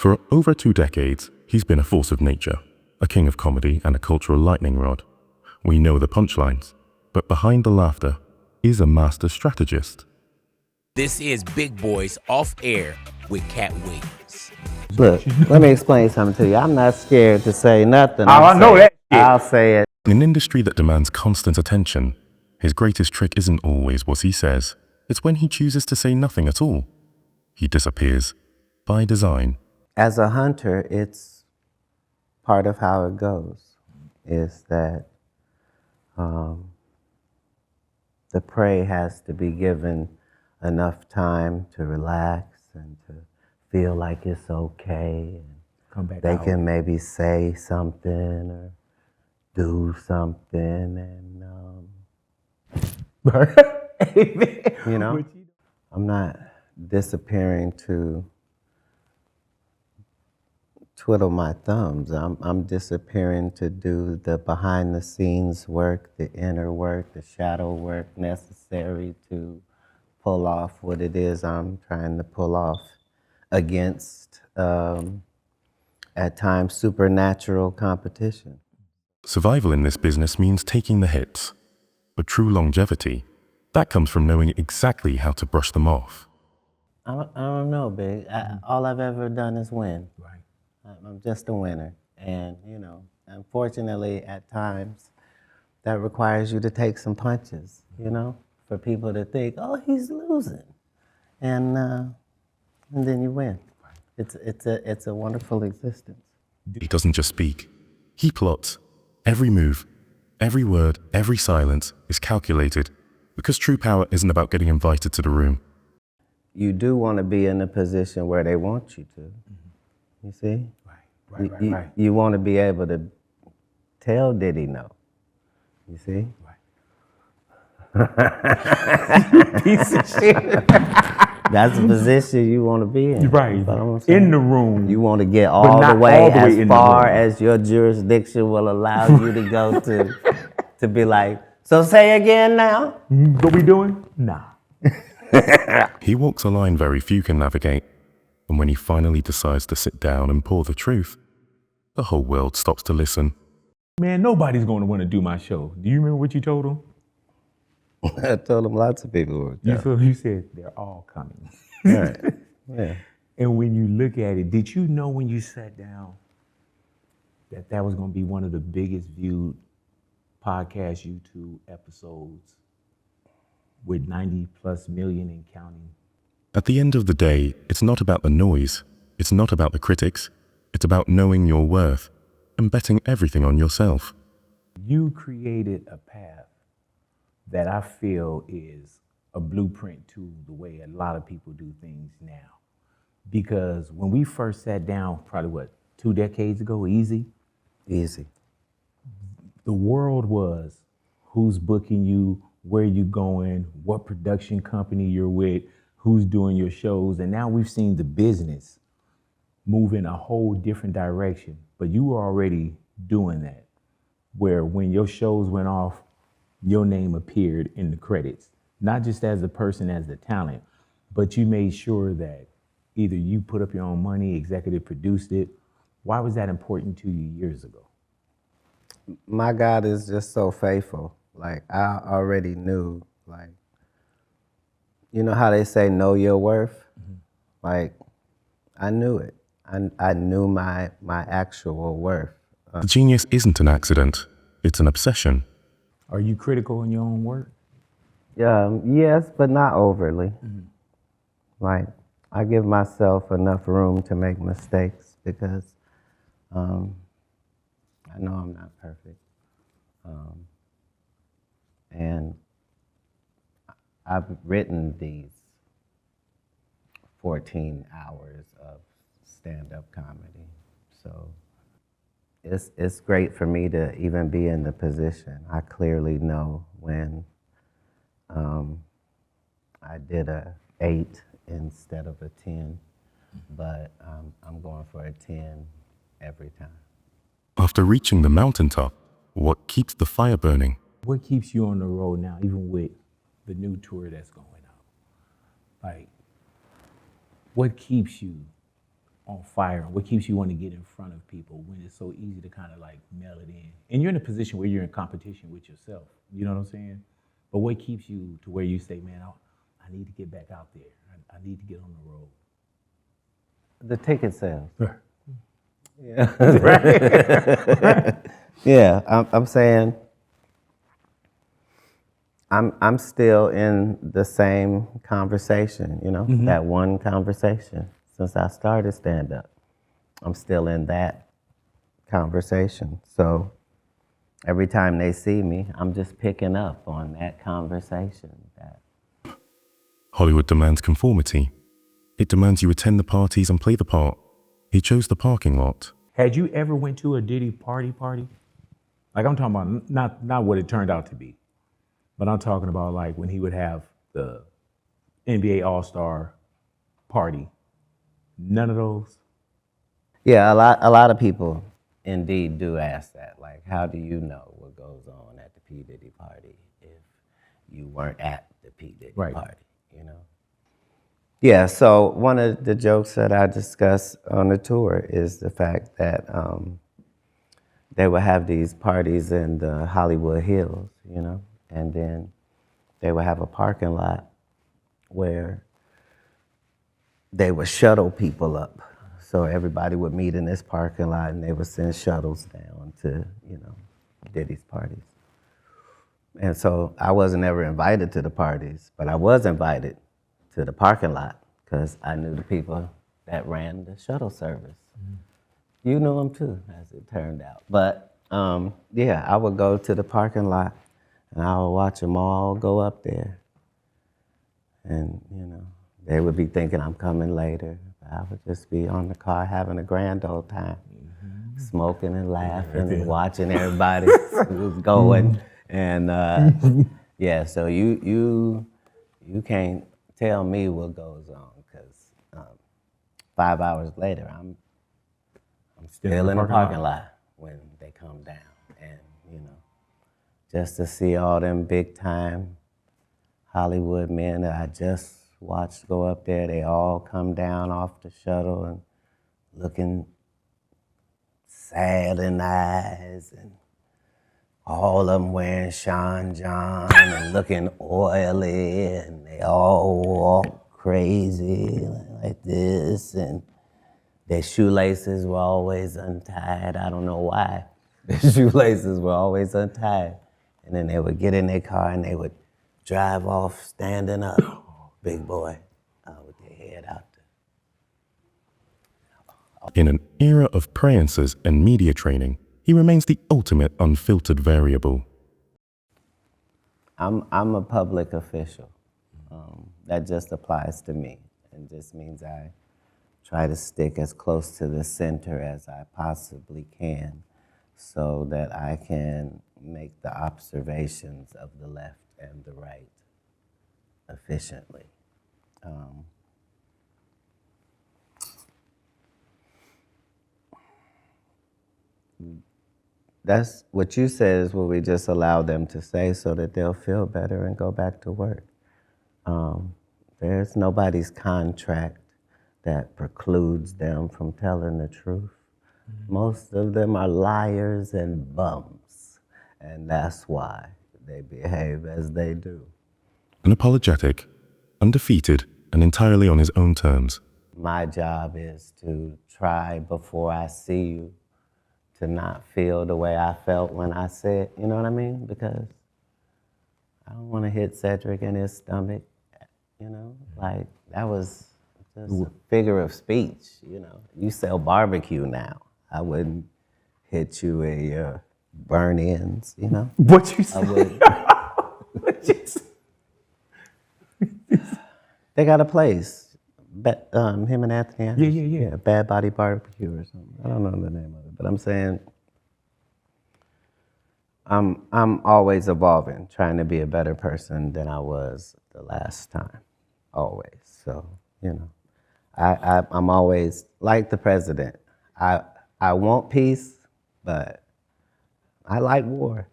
For over 2 decades, he's been a force of nature, a king of comedy and a cultural lightning rod. We know the punchlines, but behind the laughter is a master strategist. This is Big Boys Off Air with Katt Williams. Look, let me explain something to you. I'm not scared to say nothing. I know that shit. I'll say it. In an industry that demands constant attention, his greatest trick isn't always what he says. It's when he chooses to say nothing at all. He disappears by design. As a hunter, it's part of how it goes, is that the prey has to be given enough time to relax and to feel like it's okay. And Come back they out. can maybe say something or do something, and you know, I'm not disappearing to twiddle my thumbs. I'm disappearing to do the behind the scenes work, the inner work, the shadow work necessary to pull off what it is I'm trying to pull off against, at times, supernatural competition. Survival in this business means taking the hits. But true longevity, that comes from knowing exactly how to brush them off. I don't know, Big. All I've ever done is win. Right. I'm just a winner. And, you know, unfortunately, at times, that requires you to take some punches, you know, for people to think, oh, he's losing. And then you win. It's a wonderful existence. He doesn't just speak, he plots. Every move, every word, every silence is calculated, because true power isn't about getting invited to the room. You do want to be in a position where they want you to. You see? Right. You want to be able to tell Diddy no. You see? Piece of shit. That's the position you want to be in. Right. You know what I'm saying? In the room. You want to get all the not way all the way as in the far room. as your jurisdiction will allow you to go to be like, so say again now? What we doing? Nah. He walks a line very few can navigate, and when he finally decides to sit down and pour the truth, the whole world stops to listen. Man, nobody's going to want to do my show. Do you remember what you told them? I told him lots of people were. You said they're all coming. Right. Yeah. And when you look at it, did you know when you sat down that was going to be one of the biggest viewed podcast YouTube episodes with 90 plus million and counting? At the end of the day, it's not about the noise, it's not about the critics, it's about knowing your worth and betting everything on yourself. You created a path that I feel is a blueprint to the way a lot of people do things now. Because when we first sat down, probably 2 decades ago, easy, the world was who's booking you, where you going, what production company you're with, who's doing your shows. And now we've seen the business move in a whole different direction. But you were already doing that, where when your shows went off, your name appeared in the credits, not just as the person, as the talent, but you made sure that either you put up your own money, executive produced it. Why was that important to you years ago? My God is just so faithful. Like, I already knew, like, you know how they say know your worth? Mm-hmm. Like, I knew it. I knew my actual worth. The genius isn't an accident, it's an obsession. Are you critical in your own work? Yes, but not overly. Mm-hmm. Like, I give myself enough room to make mistakes because I know I'm not perfect. And I've written these 14 hours of stand-up comedy. So it's great for me to even be in the position. I clearly know when I did a 8 instead of a 10, but I'm going for a 10 every time. After reaching the mountaintop, what keeps the fire burning? What keeps you on the road now, even with the new tour that's going out? Like, what keeps you on fire? What keeps you want to get in front of people when it's so easy to kind of like mail it in? And you're in a position where you're in competition with yourself. You know what I'm saying? But what keeps you to where you say, man, I need to get back out there. I need to get on the road. The ticket sales. Sure. Yeah. Yeah, I'm saying I'm still in the same conversation, you know, that one conversation since I started stand up. I'm still in that conversation. So every time they see me, I'm just picking up on that conversation. Hollywood demands conformity. It demands you attend the parties and play the part. He chose the parking lot. Had you ever went to a Diddy party? Like I'm talking about not what it turned out to be, but I'm talking about like when he would have the NBA All-Star party. None of those? Yeah, a lot of people indeed do ask that. Like, how do you know what goes on at the P. Diddy party if you weren't at the P. Diddy party, you know? Yeah, so one of the jokes that I discuss on the tour is the fact that they would have these parties in the Hollywood Hills, you know, and then they would have a parking lot where they would shuttle people up. So everybody would meet in this parking lot and they would send shuttles down to, you know, Diddy's parties. And so I wasn't ever invited to the parties, but I was invited to the parking lot because I knew the people that ran the shuttle service. You knew them too, as it turned out. But yeah, I would go to the parking lot and I would watch them all go up there. And, you know, they would be thinking I'm coming later. I would just be on the car having a grand old time, smoking and laughing and watching everybody who's going. And yeah, so you can't tell me what goes on because 5 hours later, I'm still in the parking lot when they come down. And, you know, just to see all them big time Hollywood men that I just watched go up there, they all come down off the shuttle and looking sad in the eyes, and all of them wearing Sean John and looking oily, and they all walk crazy like this, and their shoelaces were always untied. I don't know why. Their shoelaces were always untied. And then they would get in their car and they would drive off standing up, big boy, with their head out there. In an era of prayances and media training, he remains the ultimate unfiltered variable. I'm a public official. That just applies to me. And just means I try to stick as close to the center as I possibly can so that I can make the observations of the left and the right efficiently. That's what you said is what we just allow them to say so that they'll feel better and go back to work. There's nobody's contract that precludes them from telling the truth. Most of them are liars and bums, and that's why they behave as they do. Unapologetic, undefeated, and entirely on his own terms. My job is to try before I see you to not feel the way I felt when I said, you know what I mean? Because I don't want to hit Cedric in his stomach, you know? Like, that was just a figure of speech, you know? You sell barbecue now. I wouldn't hit you in your burn ends, you know? What you say? I wouldn't. They got a place. Him and Anthony. Yeah. Bad Body Barbecue or something. I don't know the name of it, but I'm saying I'm always evolving, trying to be a better person than I was the last time. Always. So, you know, I'm always like the president. I want peace, but I like war.